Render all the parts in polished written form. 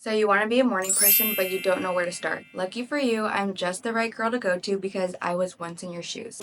So you want to be a morning person, but you don't know where to start. Lucky for you, I'm just the right girl to go to because I was once in your shoes.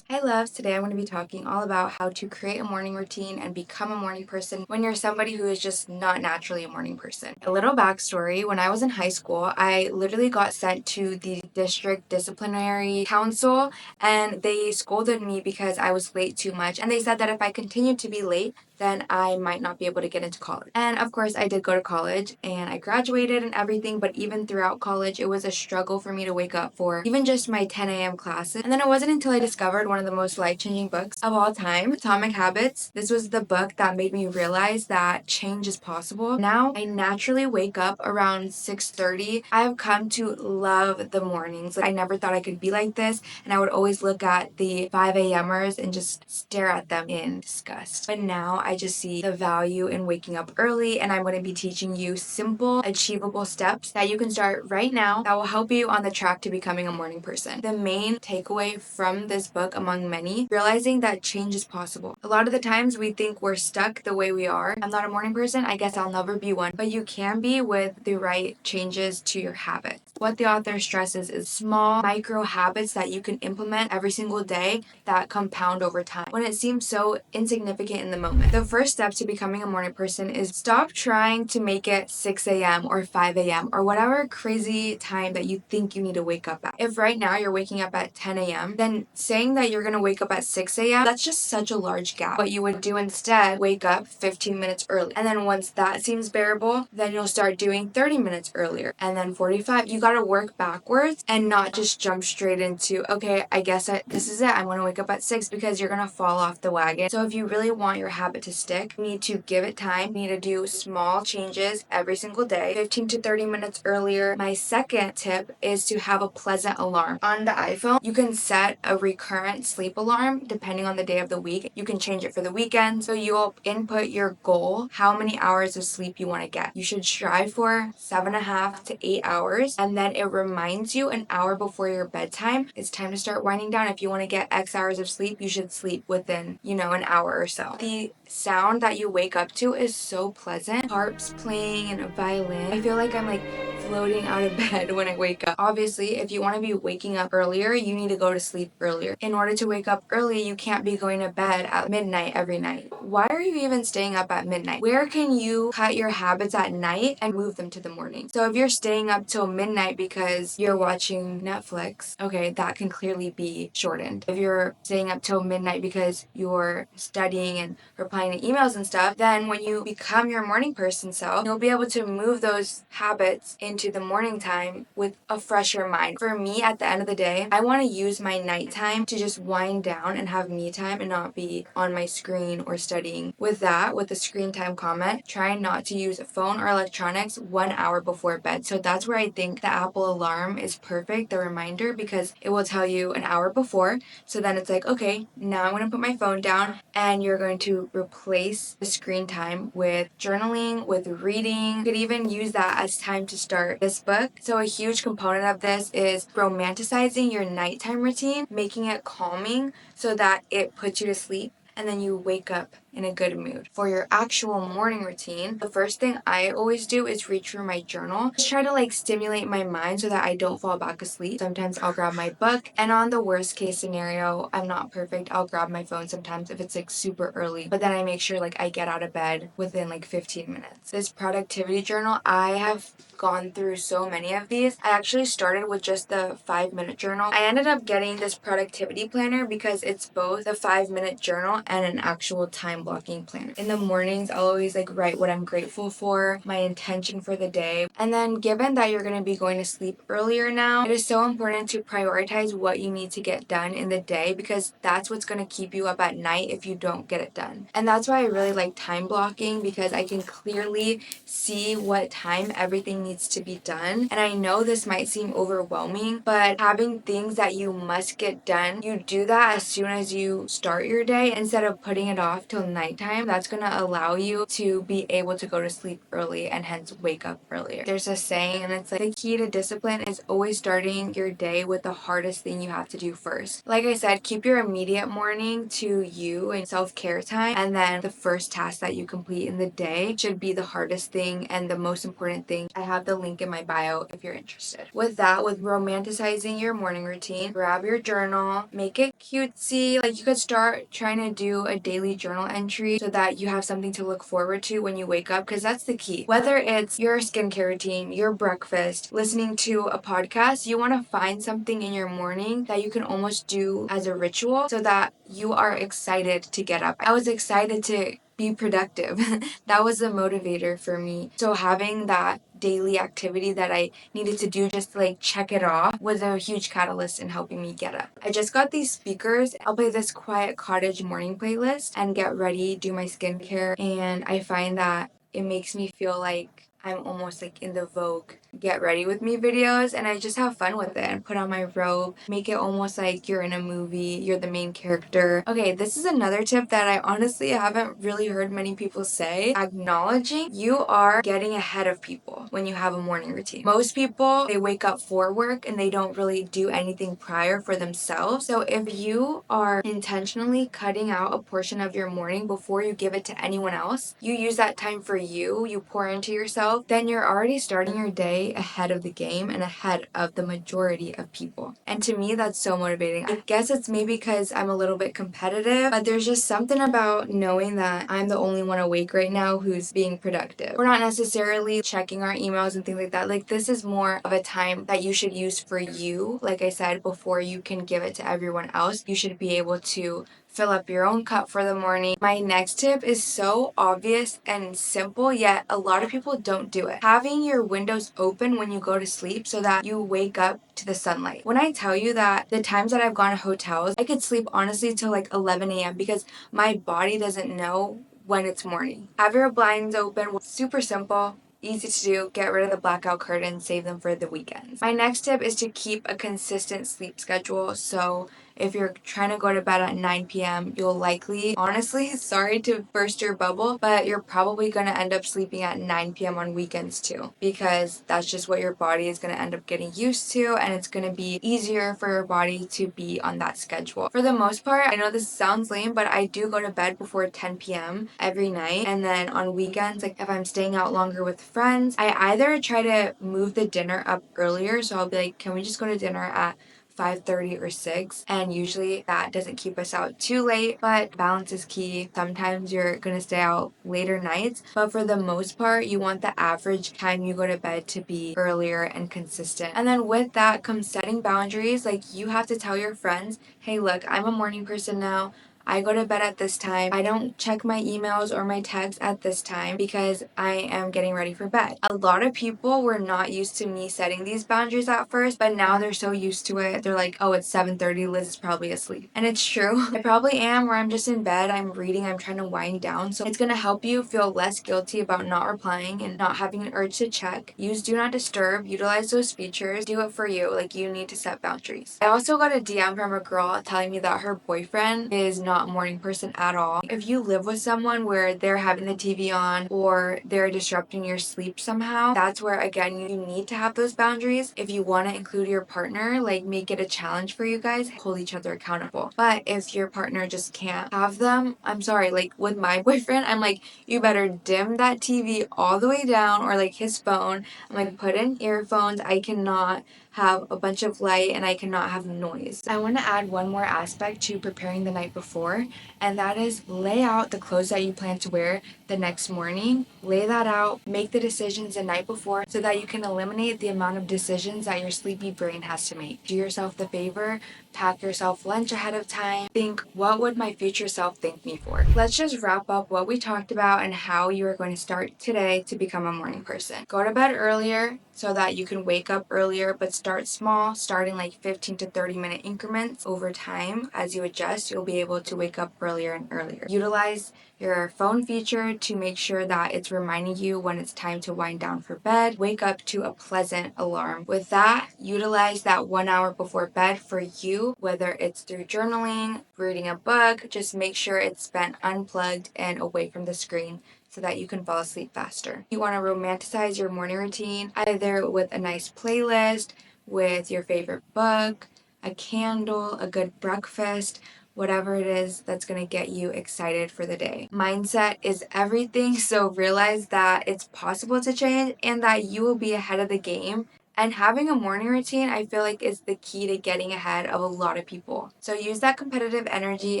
Hey loves, today I'm going to be talking all about how to create a morning routine and become a morning person when you're somebody who is just not naturally a morning person. A little backstory, when I was in high school, I literally got sent to the district disciplinary council and they scolded me because I was late too much, and they said that if I continued to be late, then I might not be able to get into college. And of course, I did go to college and I graduated and everything, but even throughout college, it was a struggle for me to wake up for even just my 10 a.m. classes. And then it wasn't until I discovered one of the most life-changing books of all time, Atomic Habits. This was the book that made me realize that change is possible. Now, I naturally wake up around 6:30. I've come to love the mornings. I never thought I could be like this, and I would always look at the 5 a.m.ers and just stare at them in disgust. But now I just see the value in waking up early, and I'm going to be teaching you simple, achievable steps that you can start right now that will help you on the track to becoming a morning person. The main takeaway from this book, among many, realizing that change is possible. A lot of the times we think we're stuck the way we are. I'm not a morning person, I guess I'll never be one, but you can be with the right changes to your habits. What the author stresses is small micro habits that you can implement every single day that compound over time when it seems so insignificant in the moment. The first step to becoming a morning person is stop trying to make it 6 a.m. or 5 a.m. or whatever crazy time that you think you need to wake up at. If right now you're waking up at 10 a.m., then saying that you're going to wake up at 6 a.m., that's just such a large gap. What you would do instead, wake up 15 minutes early. And then once that seems bearable, then you'll start doing 30 minutes earlier. And then 45. You got to work backwards and not just jump straight into, okay, I guess this is it. I'm going to wake up at 6, because you're going to fall off the wagon. So if you really want your habit to stick, you need to give it time. You need to do small changes every single day, 15 to 30 minutes earlier. My second tip is to have a pleasant alarm. On the iPhone, you can set a recurrent sleep alarm depending on the day of the week. You can change it for the weekend. So you'll input your goal, how many hours of sleep you want to get. You should strive for 7.5 to 8 hours. And then it reminds you an hour before your bedtime, it's time to start winding down. If you want to get X hours of sleep, you should sleep within, an hour or so. The sound that you wake up to is so pleasant. Harps playing and a violin. I feel like I'm floating out of bed when I wake up. Obviously, if you want to be waking up earlier, you need to go to sleep earlier. In order to wake up early, you can't be going to bed at midnight every night. Why are you even staying up at midnight? Where can you cut your habits at night and move them to the morning? So if you're staying up till midnight because you're watching Netflix, okay, that can clearly be shortened. If you're staying up till midnight because you're studying and replying to emails and stuff, then when you become your morning person self, you'll be able to move those habits into the morning time with a fresher mind. For me, at the end of the day, I want to use my nighttime to just wind down and have me time and not be on my screen or studying. With the screen time comment, try not to use a phone or electronics 1 hour before bed. So that's where I think the Apple alarm is perfect, the reminder, because it will tell you an hour before. So then it's like, okay, now I'm going to put my phone down, and you're going to replace the screen time with journaling, with reading. You could even use that as time to start this book. So a huge component of this is romanticizing your nighttime routine, making it calming so that it puts you to sleep and then you wake up in a good mood. For your actual morning routine, the first thing I always do is read through my journal. Just try to stimulate my mind so that I don't fall back asleep. Sometimes I'll grab my book, and on the worst case scenario, I'm not perfect, I'll grab my phone sometimes if it's super early, but then I make sure I get out of bed within 15 minutes. This productivity journal, I have gone through so many of these. I actually started with just the 5-minute journal. I ended up getting this productivity planner because it's both a 5-minute journal and an actual time blocking planner. In the mornings, I'll always write what I'm grateful for, my intention for the day. And then given that you're going to be going to sleep earlier now, it is so important to prioritize what you need to get done in the day, because that's what's going to keep you up at night if you don't get it done. And that's why I really like time blocking, because I can clearly see what time everything needs to be done. And I know this might seem overwhelming, but having things that you must get done, you do that as soon as you start your day instead of putting it off till nighttime, that's going to allow you to be able to go to sleep early and hence wake up earlier. There's a saying, and it's like, the key to discipline is always starting your day with the hardest thing you have to do first. Like I said, keep your immediate morning to you and self-care time, and then the first task that you complete in the day should be the hardest thing and the most important thing. I have the link in my bio if you're interested. With that, with romanticizing your morning routine, grab your journal, make it cutesy. Like, you could start trying to do a daily journal entry so that you have something to look forward to when you wake up, because that's the key. Whether it's your skincare routine, your breakfast, listening to a podcast, you want to find something in your morning that you can almost do as a ritual so that you are excited to get up. I was excited to be productive. That was the motivator for me. So having that daily activity that I needed to do just to like check it off was a huge catalyst in helping me get up. I just got these speakers. I'll play this quiet cottage morning playlist and get ready, do my skincare, and I find that it makes me feel like I'm almost like in the Vogue get ready with me videos, and I just have fun with it and put on my robe, make it almost like you're in a movie, you're the main character. Okay, this is another tip that I honestly haven't really heard many people say. Acknowledging you are getting ahead of people when you have a morning routine. Most people, they wake up for work and they don't really do anything prior for themselves. So if you are intentionally cutting out a portion of your morning before you give it to anyone else, you use that time for you, you pour into yourself, then you're already starting your day ahead of the game and ahead of the majority of people. And to me, that's so motivating. I guess it's maybe because I'm a little bit competitive, but there's just something about knowing that I'm the only one awake right now who's being productive. We're not necessarily checking our emails and things like that. Like, this is more of a time that you should use for you. Like I said, before you can give it to everyone else, you should be able to fill up your own cup for the morning. My next tip is so obvious and simple, yet a lot of people don't do it. Having your windows open when you go to sleep so that you wake up to the sunlight. When I tell you that the times that I've gone to hotels, I could sleep honestly till like 11 a.m. because my body doesn't know when it's morning. Have your blinds open. Super simple. Easy to do. Get rid of the blackout curtains, save them for the weekends. My next tip is to keep a consistent sleep schedule. So if you're trying to go to bed at 9 p.m., you'll likely, honestly, sorry to burst your bubble, but you're probably going to end up sleeping at 9 p.m. on weekends too, because that's just what your body is going to end up getting used to, and it's going to be easier for your body to be on that schedule. For the most part, I know this sounds lame, but I do go to bed before 10 p.m. every night, and then on weekends, like if I'm staying out longer with friends, I either try to move the dinner up earlier, so I'll be like, can we just go to dinner at 5:30 or 6, and usually that doesn't keep us out too late, but balance is key. Sometimes you're gonna stay out later nights, but for the most part you want the average time you go to bed to be earlier and consistent. And then with that comes setting boundaries. Like, you have to tell your friends, hey, look, I'm a morning person now, I go to bed at this time. I don't check my emails or my texts at this time because I am getting ready for bed. A lot of people were not used to me setting these boundaries at first, but now they're so used to it. They're like, oh, it's 7:30, Liz is probably asleep. And it's true. I probably am, where I'm just in bed, I'm reading, I'm trying to wind down. So it's gonna help you feel less guilty about not replying and not having an urge to check. Use do not disturb, utilize those features, do it for you. Like, you need to set boundaries. I also got a DM from a girl telling me that her boyfriend is not a morning person at all. If you live with someone where they're having the TV on or they're disrupting your sleep somehow, that's where, again, you need to have those boundaries. If you want to include your partner, like, make it a challenge for you guys, hold each other accountable. But if your partner just can't have them, I'm sorry, like with my boyfriend, I'm like, you better dim that TV all the way down, or like his phone. I'm like, put in earphones. I cannot have a bunch of light and I cannot have noise. I want to add one more aspect to preparing the night before, and that is lay out the clothes that you plan to wear the next morning. Lay that out, make the decisions the night before so that you can eliminate the amount of decisions that your sleepy brain has to make. Do yourself the favor, pack yourself lunch ahead of time. Think, what would my future self thank me for? Let's just wrap up what we talked about and how you are going to start today to become a morning person. Go to bed earlier so that you can wake up earlier, but start small, starting like 15 to 30-minute increments. Over time, as you adjust, you'll be able to wake up earlier and earlier. Utilize your phone feature to make sure that it's reminding you when it's time to wind down for bed. Wake up to a pleasant alarm. With that, utilize that 1 hour before bed for you, whether it's through journaling, reading a book. Just make sure it's spent unplugged and away from the screen so that you can fall asleep faster. You want to romanticize your morning routine either with a nice playlist, with your favorite book, a candle, a good breakfast, whatever it is that's going to get you excited for the day. Mindset is everything, so realize that it's possible to change and that you will be ahead of the game. And having a morning routine, I feel like, is the key to getting ahead of a lot of people. So use that competitive energy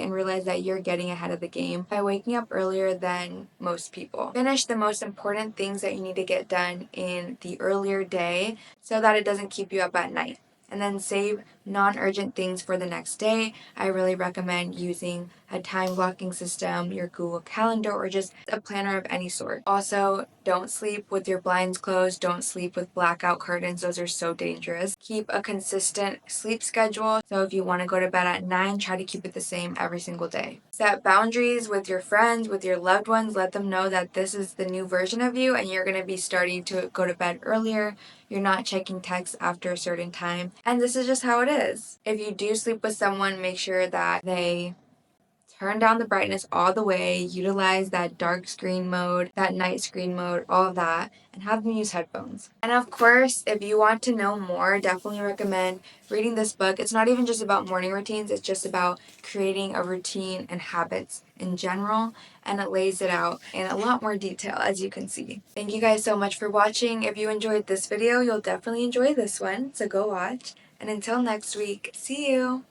and realize that you're getting ahead of the game by waking up earlier than most people. Finish the most important things that you need to get done in the earlier day so that it doesn't keep you up at night. And then save non-urgent things for the next day. I really recommend using a time blocking system, your Google Calendar, or just a planner of any sort. Also, don't sleep with your blinds closed. Don't sleep with blackout curtains. Those are so dangerous. Keep a consistent sleep schedule. So if you want to go to bed at 9, try to keep it the same every single day. Set boundaries with your friends, with your loved ones. Let them know that this is the new version of you and you're going to be starting to go to bed earlier. You're not checking texts after a certain time. And this is just how it is. If you do sleep with someone, make sure that they turn down the brightness all the way, utilize that dark screen mode, that night screen mode, all of that, and have them use headphones. And of course, if you want to know more, definitely recommend reading this book. It's not even just about morning routines, it's just about creating a routine and habits in general, and it lays it out in a lot more detail, as you can see. Thank you guys so much for watching. If you enjoyed this video, you'll definitely enjoy this one, so go watch. And until next week, see you!